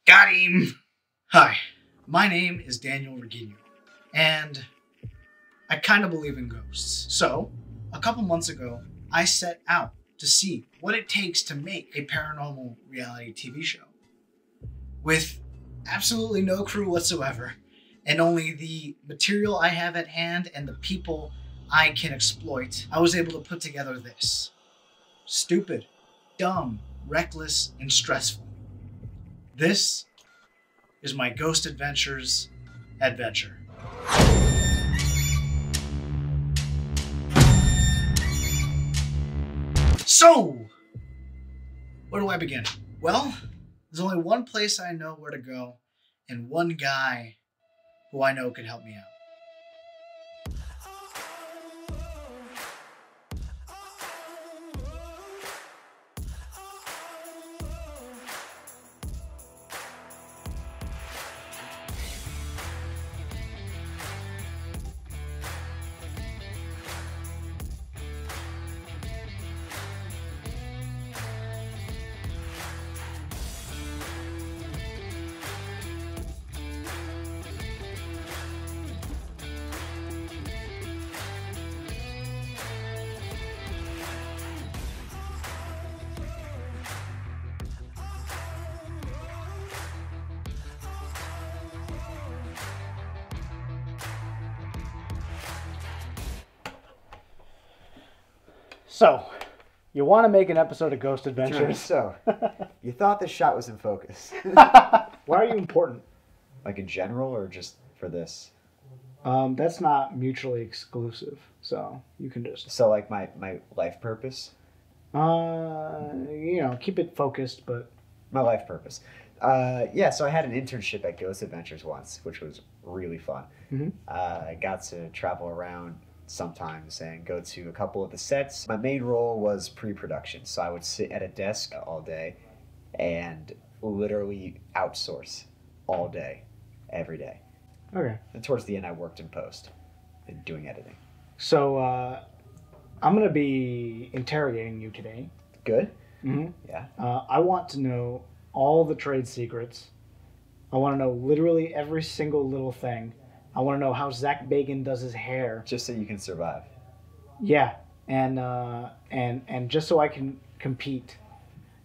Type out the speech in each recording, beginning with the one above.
Got him! Hi, my name is Daniel Reguinho, and I kind of believe in ghosts. So, a couple months ago, I set out to see what it takes to make a paranormal reality TV show. With absolutely no crew whatsoever, and only the material I have at hand and the people I can exploit, I was able to put together this. Stupid, dumb, reckless, and stressful. This is my Ghost Adventures adventure. So, where do I begin? Well, there's only one place I know where to go, and one guy who I know can help me out. So, you want to make an episode of Ghost Adventures? So, you thought the shot was in focus. Why are you important? Like in general or just for this? That's not mutually exclusive, so you can just... So like my life purpose? Keep it focused, but... My life purpose. Yeah, so I had an internship at Ghost Adventures once, which was really fun. Mm-hmm. I got to travel around sometimes and go to a couple of the sets. My main role was pre-production, so I would sit at a desk all day and literally outsource all day, every day. Okay. And towards the end, I worked in post and doing editing. So, I'm going to be interrogating you today. Good? Mm-hmm. Yeah. I want to know all the trade secrets. I want to know literally every single little thing. I want to know how Zach Bagans does his hair. Just so you can survive. Yeah, and just so I can compete,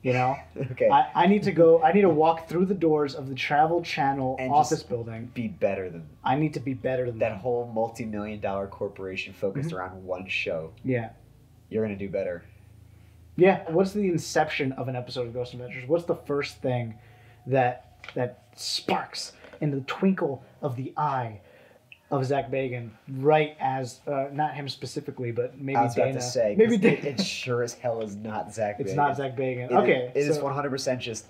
you know. Okay. I need to walk through the doors of the Travel Channel And office building. Be better than I need to be better than that them. whole multi-million-dollar corporation focused around one show. Yeah. You're gonna do better. Yeah. What's the inception of an episode of Ghost Adventures? What's the first thing that sparks in the twinkle of the eye of Zach Bagans, right as not him specifically, but maybe Dana. I was about to say, maybe it sure as hell is not Zach Bagans. It's not Zach Bagans. Okay, it is 100% just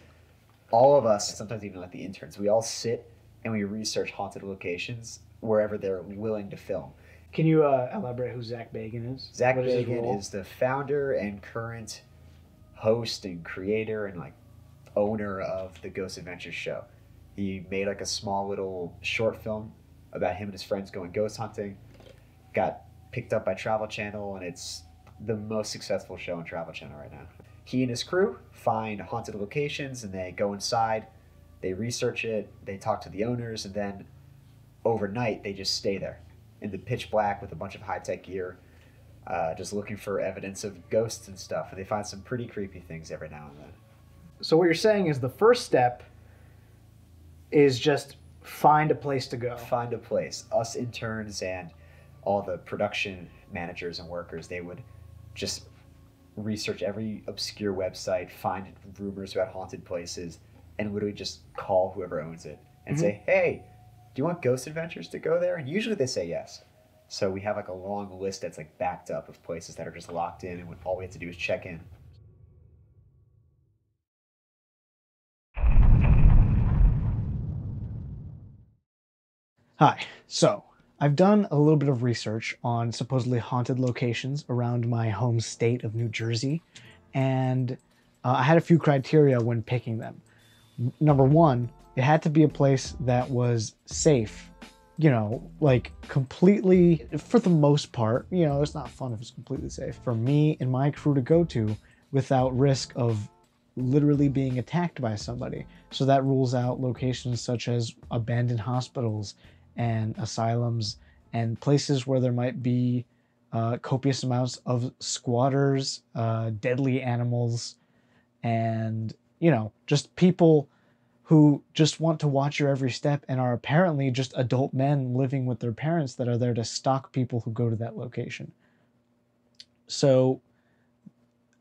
all of us. Sometimes even like the interns, we all sit and we research haunted locations wherever they're willing to film. Can you elaborate who Zach Bagans is? Zach Bagans is the founder and current host and creator and like owner of the Ghost Adventures show. He made like a small little short film about him and his friends going ghost hunting. Got picked up by Travel Channel, and it's the most successful show on Travel Channel right now. He and his crew find haunted locations, and they go inside, they research it, they talk to the owners, and then overnight they just stay there in the pitch black with a bunch of high-tech gear, just looking for evidence of ghosts and stuff. And they find some pretty creepy things every now and then. So what you're saying is the first step is just find a place to go. Find a place. Us interns and all the production managers and workers, they would just research every obscure website, find rumors about haunted places, and literally just call whoever owns it and say, hey, do you want Ghost Adventures to go there? And usually they say yes. So we have like a long list that's like backed up of places that are just locked in, and all we have to do is check in. Hi. So, I've done a little bit of research on supposedly haunted locations around my home state of New Jersey, and I had a few criteria when picking them. Number one, it had to be a place that was safe. You know, like completely, for the most part, you know, it's not fun if it's completely safe for me and my crew to go to without risk of literally being attacked by somebody. So that rules out locations such as abandoned hospitals and asylums and places where there might be copious amounts of squatters, deadly animals, and, you know, just people who just want to watch your every step and are apparently just adult men living with their parents that are there to stalk people who go to that location. So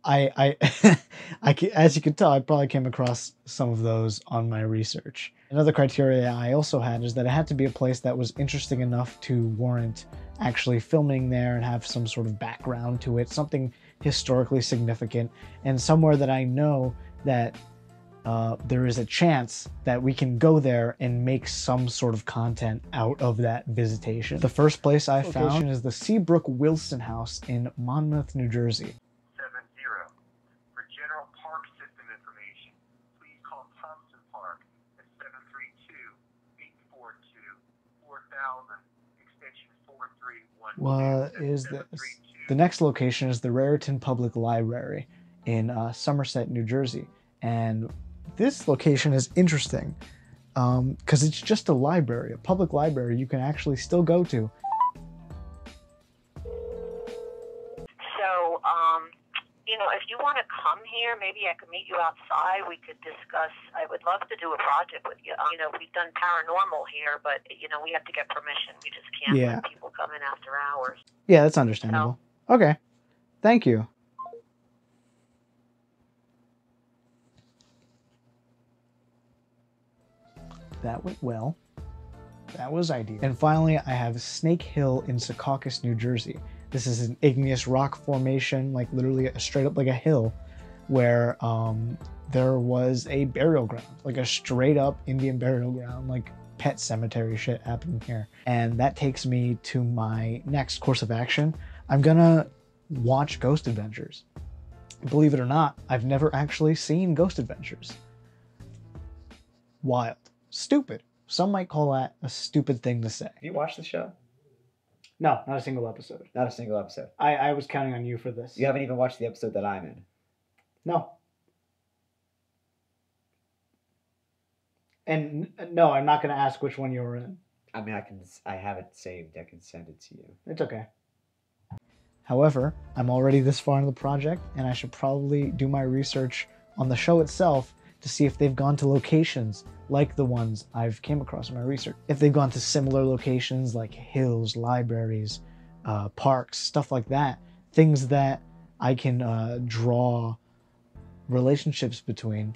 as you can tell, I probably came across some of those on my research. Another criteria I also had is that it had to be a place that was interesting enough to warrant actually filming there and have some sort of background to it, something historically significant, and somewhere that I know that there is a chance that we can go there and make some sort of content out of that visitation. The first place I found is the Seabrook Wilson House in Monmouth, New Jersey. What is this? The next location is the Raritan Public Library in Somerset, New Jersey. And this location is interesting because it's just a library, a public library you can actually still go to. So, you know, if you want to come here, maybe I could meet you outside. We could discuss. I would love to do a project with you. You know, we've done paranormal here, but, you know, we have to get permission. We just can't let people come in after hours. Yeah, that's understandable. So, okay. Thank you. That went well. That was ideal. And finally, I have Snake Hill in Secaucus, New Jersey. This is an igneous rock formation, like literally straight up like a hill, where there was a burial ground, like a straight up Indian burial ground, like pet cemetery shit happening here. And that takes me to my next course of action. I'm gonna watch Ghost Adventures. Believe it or not, I've never actually seen Ghost Adventures. Wild. Stupid. Some might call that a stupid thing to say. Have you watched the show? No, not a single episode. Not a single episode. I was counting on you for this. You haven't even watched the episode that I'm in. No. And no, I'm not going to ask which one you were in. I mean, I have it saved. I can send it to you. It's okay. However, I'm already this far in the project, and I should probably do my research on the show itself to see if they've gone to locations like the ones I've came across in my research. If they've gone to similar locations like hills, libraries, parks, stuff like that. Things that I can draw relationships between.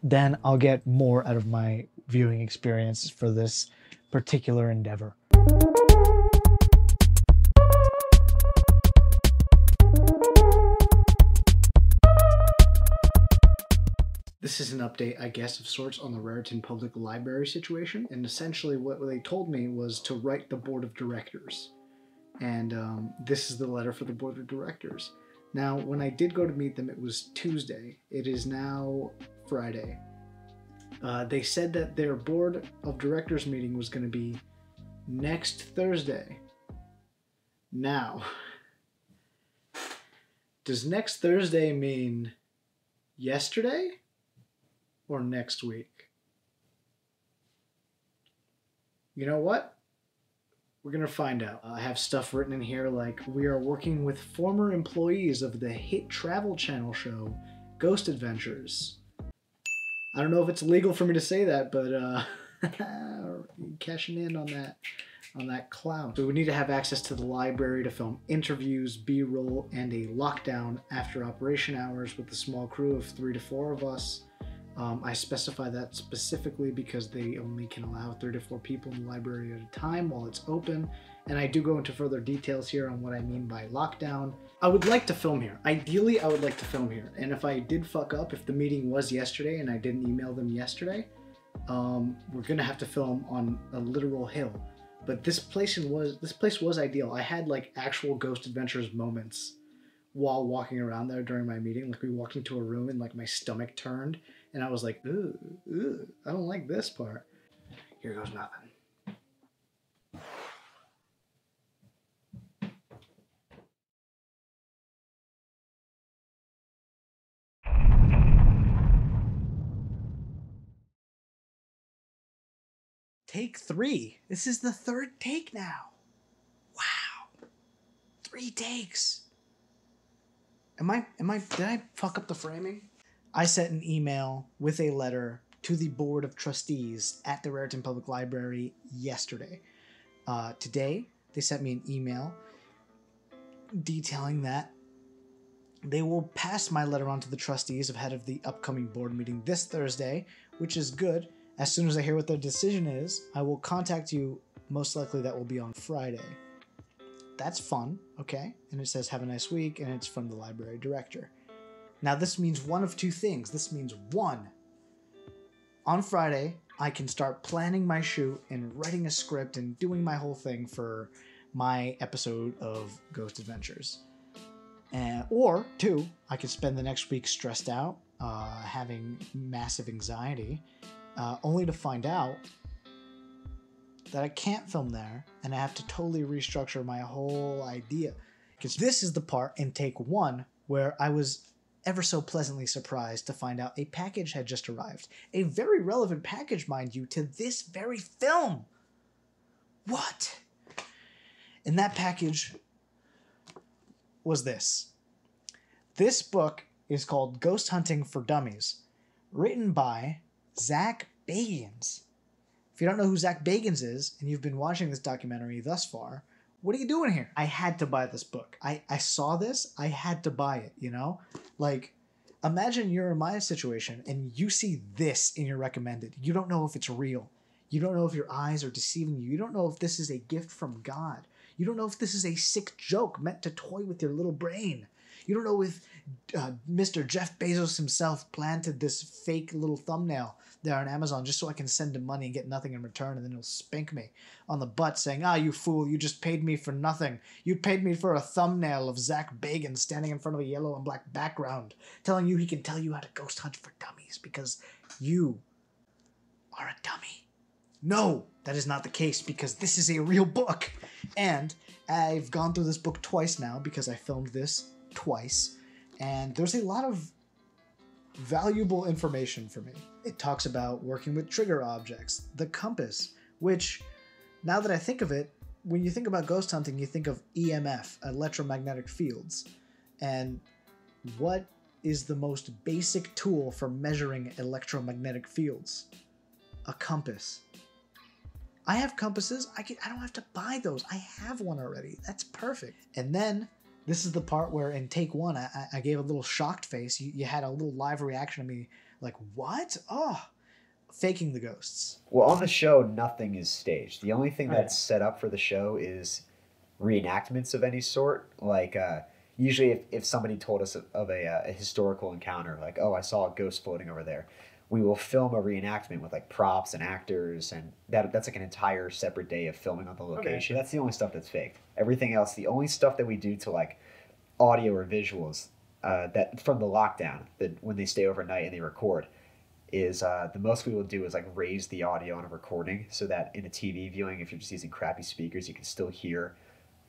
Then I'll get more out of my viewing experience for this particular endeavor. This is an update, I guess, of sorts on the Raritan Public Library situation. And essentially what they told me was to write the board of directors. And this is the letter for the board of directors. Now, when I did go to meet them, it was Tuesday. It is now Friday. They said that their board of directors meeting was going to be next Thursday. Now, does next Thursday mean yesterday? Or next week? You know what? We're gonna find out. I have stuff written in here like, we are working with former employees of the hit travel channel show, Ghost Adventures. I don't know if it's legal for me to say that, but cashing in on that clout. So we need to have access to the library to film interviews, B-roll, and a lockdown after operation hours with a small crew of 3 to 4 of us. I specify that specifically because they only can allow 3 to 4 people in the library at a time while it's open, and I do go into further details here on what I mean by lockdown. I would like to film here. Ideally, I would like to film here, and if I did fuck up, if the meeting was yesterday and I didn't email them yesterday, we're gonna have to film on a literal hill. But this place was ideal. I had like actual Ghost Adventures moments while walking around there during my meeting. Like we walked into a room and like my stomach turned and I was like, ooh, I don't like this part. Here goes nothing. take 3. This is the 3rd take now. Wow. 3 takes. Did I fuck up the framing? I sent an email with a letter to the Board of Trustees at the Raritan Public Library yesterday. Today, they sent me an email detailing that they will pass my letter on to the trustees ahead of the upcoming board meeting this Thursday, which is good. As soon as I hear what their decision is, I will contact you. Most likely that will be on Friday. That's fun, okay? And it says, have a nice week, and it's from the library director. Now, this means one of 2 things. This means, 1, on Friday, I can start planning my shoot and writing a script and doing my whole thing for my episode of Ghost Adventures. Or 2, I could spend the next week stressed out, having massive anxiety, only to find out that I can't film there and I have to totally restructure my whole idea. Because this is the part in take 1 where I was ever so pleasantly surprised to find out a package had just arrived. A very relevant package, mind you, to this very film. What? And that package was this. This book is called Ghost Hunting for Dummies, written by Zach Bagans. If you don't know who Zach Bagans is, and you've been watching this documentary thus far, what are you doing here? I had to buy this book. I saw this, I had to buy it, you know? Like, imagine you're in my situation, and you see this in your recommended. You don't know if it's real. You don't know if your eyes are deceiving you. You don't know if this is a gift from God. You don't know if this is a sick joke meant to toy with your little brain. You don't know if Mr. Jeff Bezos himself planted this fake little thumbnail there on Amazon just so I can send him money and get nothing in return, and then he'll spank me on the butt saying, you fool, you just paid me for nothing. You paid me for a thumbnail of Zach Bagans standing in front of a yellow and black background telling you he can tell you how to ghost hunt for dummies because you are a dummy. No, that is not the case because this is a real book. And I've gone through this book twice now because I filmed this twice. And there's a lot of valuable information for me. It talks about working with trigger objects, the compass, which, now that I think of it, when you think about ghost hunting, you think of EMF, electromagnetic fields. And what is the most basic tool for measuring electromagnetic fields? A compass. I have compasses. I don't have to buy those. I have one already. That's perfect. And then this is the part where in take 1, I gave a little shocked face. You had a little live reaction to me like, what? Oh, faking the ghosts. Well, on the show, nothing is staged. The only thing that's set up for the show is reenactments of any sort. Like, usually if somebody told us of a historical encounter, like, I saw a ghost floating over there, we will film a reenactment with like props and actors, and that's like an entire separate day of filming on the location. Okay. That's the only stuff that's faked. Everything else, the only stuff that we do to like audio or visuals that from the lockdown, that when they stay overnight and they record, is the most we will do is like raise the audio on a recording so that in a TV viewing, if you're just using crappy speakers, you can still hear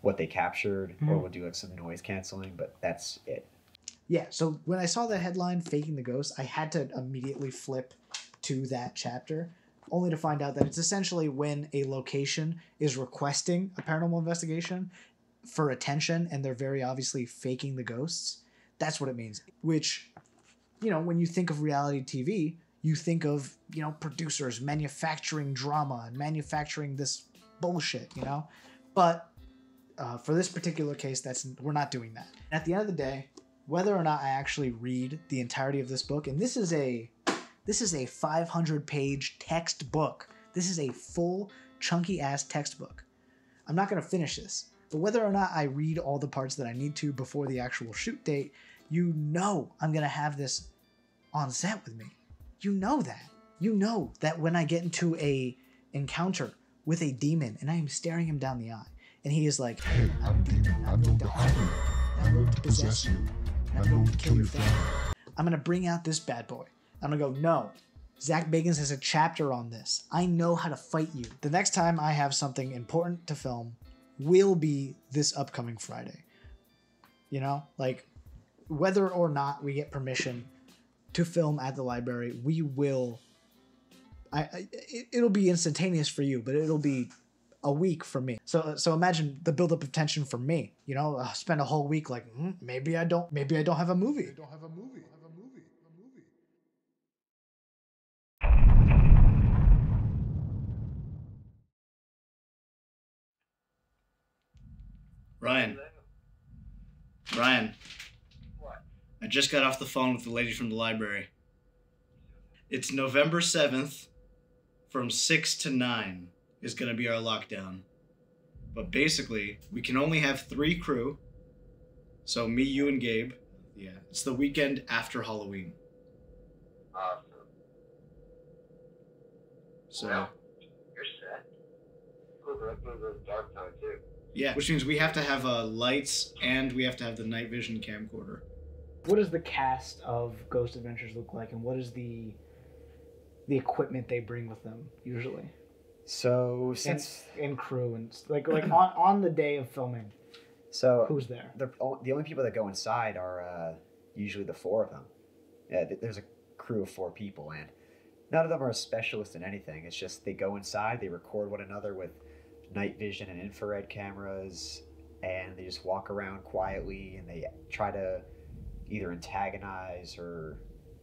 what they captured, or we'll do like some noise canceling, but that's it. Yeah, so when I saw that headline, Faking the Ghost, I had to immediately flip to that chapter, only to find out that it's essentially when a location is requesting a paranormal investigation for attention, and they're very obviously faking the ghosts. That's what it means. Which, when you think of reality TV, you think of, producers manufacturing drama and manufacturing this bullshit, But for this particular case, we're not doing that. At the end of the day, whether or not I actually read the entirety of this book, and this is a 500-page textbook. This is a full, chunky-ass textbook. I'm not going to finish this, but whether or not I read all the parts that I need to before the actual shoot date, I'm going to have this on set with me. You know that. You know that when I get into a encounter with a demon and I am staring him down the eye, and he is like, I'm going to possess you. I'm going to kill your family. I'm going to bring out this bad boy. I'm going to go, no, Zach Bagans has a chapter on this. I know how to fight you. The next time I have something important to film will be this upcoming Friday. Whether or not we get permission to film at the library, we will it'll be instantaneous for you, but it'll be a week for me. So imagine the buildup of tension for me. You know, I'll spend a whole week like, maybe I don't have a movie. Ryan. What? I just got off the phone with the lady from the library. It's November 7th from 6 to 9 is going to be our lockdown. But basically, we can only have 3 crew. So me, you, and Gabe. Yeah, it's the weekend after Halloween. Awesome. So, Well, you're set. Cool, but that's a dark time, too. yeah, which means we have to have lights and we have to have the night vision camcorder. What does the cast of Ghost Adventures look like, and what is the equipment they bring with them usually? So since in crew and like on the day of filming, so who's there? The only people that go inside are usually the 4 of them. Yeah, there's a crew of 4 people, and none of them are a specialist in anything. It's just they go inside, they record one another with night vision and infrared cameras, and they just walk around quietly, and they try to either antagonize or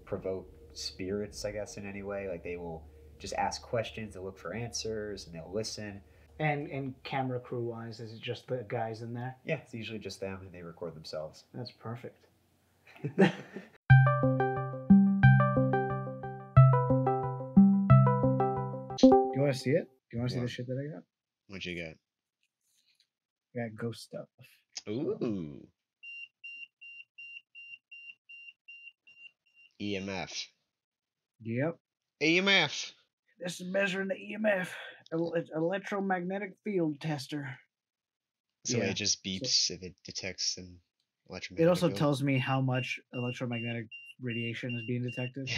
provoke spirits, I guess, in any way. Like, they will just ask questions, they'll look for answers, and they'll listen. And camera crew wise, is it just the guys in there? Yeah, it's usually just them, and they record themselves. That's perfect. Do you want to see it? Do you want to see the shit that I got? What you got? I got ghost stuff. Ooh. EMF. Yep. EMF. This is measuring the EMF, electromagnetic field tester. So Yeah. it just beeps if it detects an electromagnetic It also field? tells me how much electromagnetic radiation is being detected.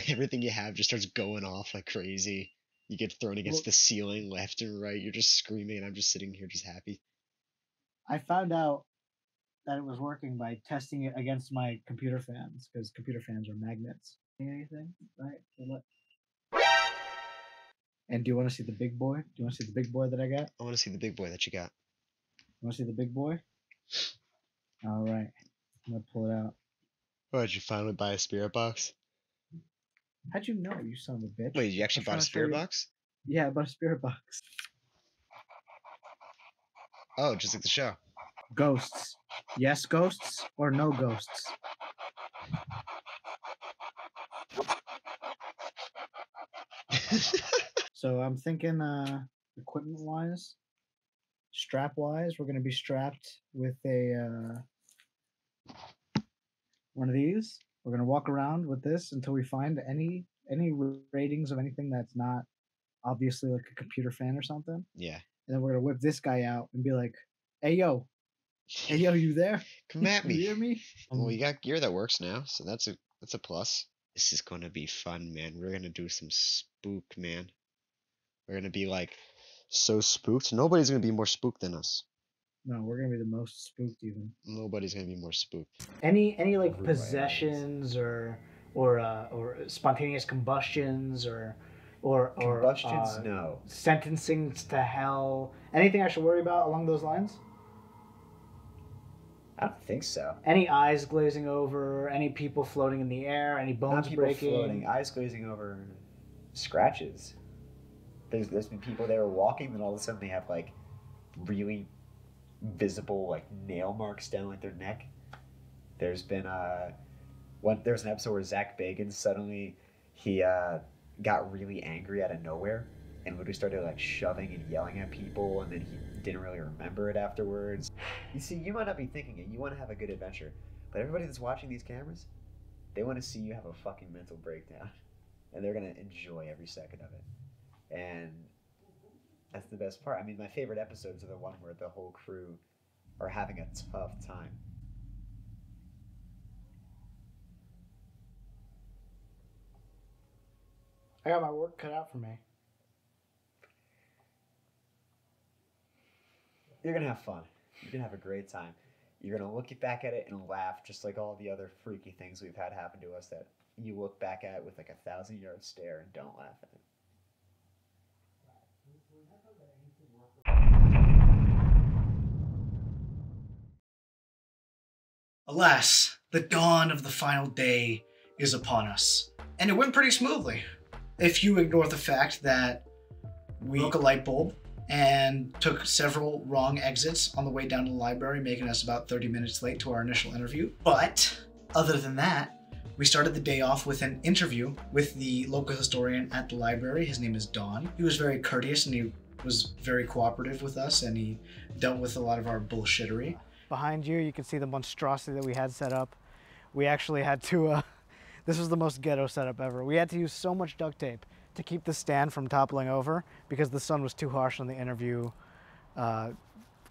Everything you have just starts going off like crazy. You get thrown against the ceiling left and right. You're just screaming, and I'm just sitting here just happy. I found out that it was working by testing it against my computer fans, because computer fans are magnets. Anything, right? And do you want to see the big boy? Do you want to see the big boy that I got? I want to see the big boy that you got. You want to see the big boy? All right. I'm going to pull it out. Oh, did you finally buy a spirit box? How'd you know, you son of a bitch? Wait, you actually bought a spirit box? Yeah, I bought a spirit box. Oh, just like the show. Ghosts. Yes, ghosts, or no ghosts? So I'm thinking equipment-wise, strap-wise, we're going to be strapped with a one of these. We're going to walk around with this until we find any ratings of anything that's not obviously like a computer fan or something. Yeah. And then we're going to whip this guy out and be like, hey, yo, you there? Come at me. You hear me? Well, you got gear that works now, so that's a plus. This is gonna be fun, man. We're gonna do some spook, man. We're gonna be like so spooked. Nobody's gonna be more spooked than us. No, we're gonna be the most spooked even. Nobody's gonna be more spooked. Any like possessions or spontaneous combustions or Combustions, no. sentencings to hell. Anything I should worry about along those lines? I don't think so. Any eyes glazing over? Any people floating in the air? Any bones Not people breaking? floating, eyes glazing over, scratches. There's been people that are walking, then all of a sudden they have like really visible like nail marks down like their neck. There's been there's an episode where Zach Bagans suddenly he got really angry out of nowhere and literally started like shoving and yelling at people, and then he didn't really remember it afterwards. You see, you might not be thinking it. You want to have a good adventure, but everybody that's watching these cameras, they want to see you have a fucking mental breakdown, and they're gonna enjoy every second of it. And that's the best part. I mean, my favorite episodes are the one where the whole crew are having a tough time. I got my work cut out for me. You're gonna have fun. You're gonna have a great time. You're gonna look back at it and laugh, just like all the other freaky things we've had happen to us that you look back at it with like 1,000-yard stare and don't laugh at it. Alas, the dawn of the final day is upon us. And it went pretty smoothly. If you ignore the fact that we broke a light bulb and took several wrong exits on the way down to the library, making us about 30 minutes late to our initial interview. But other than that, we started the day off with an interview with the local historian at the library. His name is Don. He was very courteous and he was very cooperative with us, and he dealt with a lot of our bullshittery. Behind you, you can see the monstrosity that we had set up. We actually had to, this was the most ghetto setup ever. We had to use so much duct tape to keep the stand from toppling over because the sun was too harsh on the interview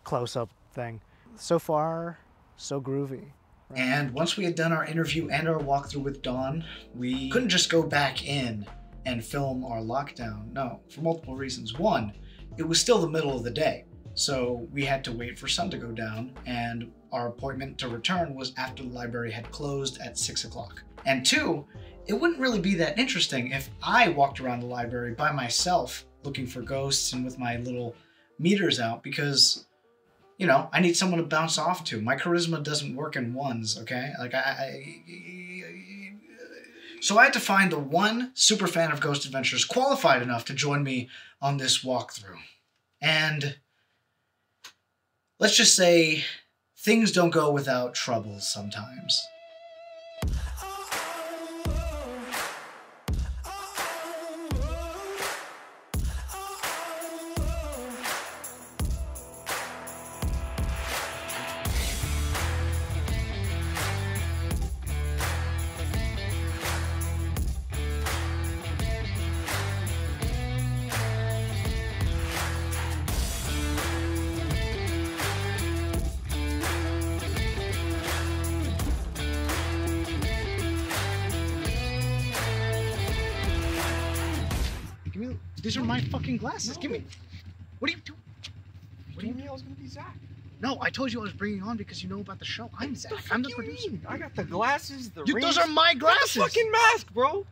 close-up thing. So far, so groovy. Right? And once we had done our interview and our walkthrough with Dawn, we couldn't just go back in and film our lockdown. No, for multiple reasons. One, it was still the middle of the day, so we had to wait for sun to go down, and our appointment to return was after the library had closed at 6 o'clock. And two, it wouldn't really be that interesting if I walked around the library by myself looking for ghosts and with my little meters out, because, you know, I need someone to bounce off to. My charisma doesn't work in ones, okay? Like, So I had to find the one super fan of Ghost Adventures qualified enough to join me on this walkthrough. And let's just say things don't go without troubles sometimes. These are my fucking glasses. No. Give me. What are you doing? What do you mean I was gonna be Zach? No, I told you I was bringing on because you know about the show. I'm Zach. I'm the producer. Mean? I got the glasses, the rings. Those are my glasses. The fucking mask, bro.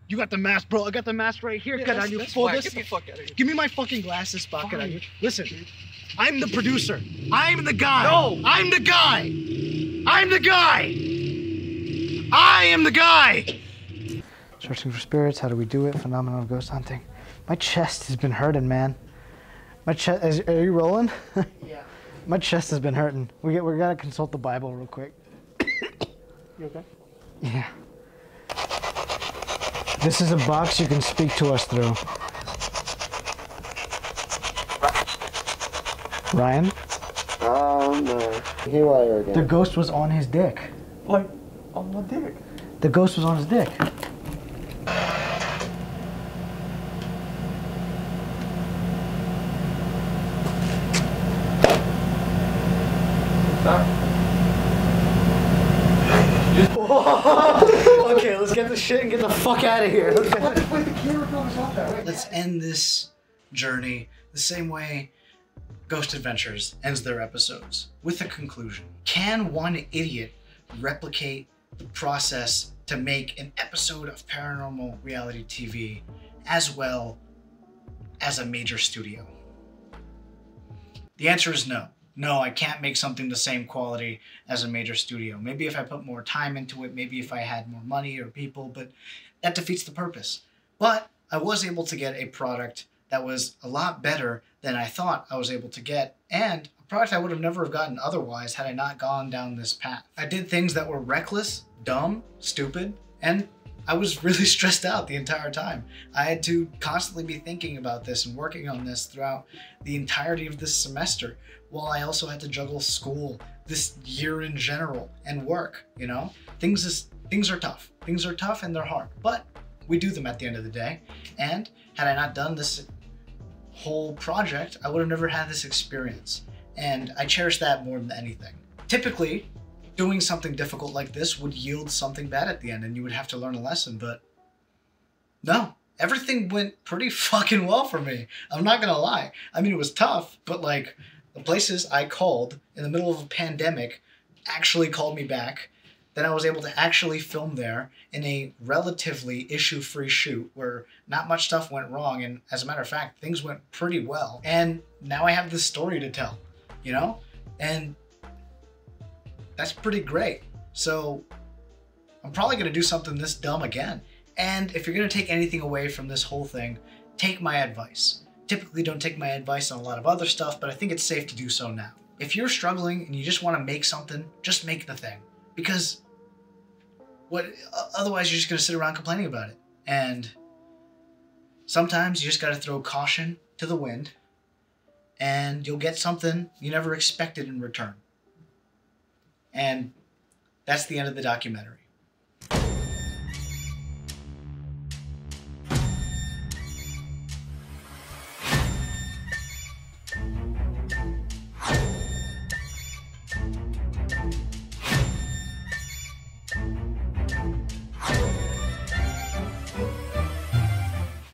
You got the mask, bro. I got the mask right here. Yeah, Get that's this. Get the fuck out of here. Give me my fucking glasses, Spock. Listen, I'm the producer. I'm the guy. No. I'm the guy. I'm the guy. I am the guy. Searching for spirits. How do we do it? Phenomenon of ghost hunting. My chest has been hurting, man. My chest. Are you rolling? Yeah. My chest has been hurting. We're gonna consult the Bible real quick. You okay? Yeah. This is a box you can speak to us through. Ryan? No. Here I are again. The ghost was on his dick. Like, on my dick. The ghost was on his dick. Okay, let's get the shit and get the fuck out of here. Let's end this journey the same way Ghost Adventures ends their episodes, with a conclusion. Can one idiot replicate the process to make an episode of paranormal reality TV as well as a major studio? The answer is no. No, I can't make something the same quality as a major studio. Maybe if I put more time into it, maybe if I had more money or people, but that defeats the purpose. But I was able to get a product that was a lot better than I thought I was able to get, and a product I would have never have gotten otherwise had I not gone down this path. I did things that were reckless, dumb, stupid, and I was really stressed out the entire time. I had to constantly be thinking about this and working on this throughout the entirety of this semester, while I also had to juggle school, this year in general, and work, you know? Things are tough. Things are tough and they're hard, but we do them at the end of the day. And had I not done this whole project, I would have never had this experience. And I cherish that more than anything. Typically, doing something difficult like this would yield something bad at the end and you would have to learn a lesson, but no, everything went pretty fucking well for me. I'm not gonna lie. I mean, it was tough, but like the places I called in the middle of a pandemic actually called me back. then I was able to actually film there in a relatively issue-free shoot where not much stuff went wrong, and as a matter of fact, things went pretty well. And now I have this story to tell, you know? And that's pretty great. So I'm probably gonna do something this dumb again. And if you're gonna take anything away from this whole thing, take my advice. Typically don't take my advice on a lot of other stuff, but I think it's safe to do so now. If you're struggling and you just wanna make something, just make the thing. Because otherwise you're just gonna sit around complaining about it. And sometimes you just gotta throw caution to the wind and you'll get something you never expected in return. And that's the end of the documentary.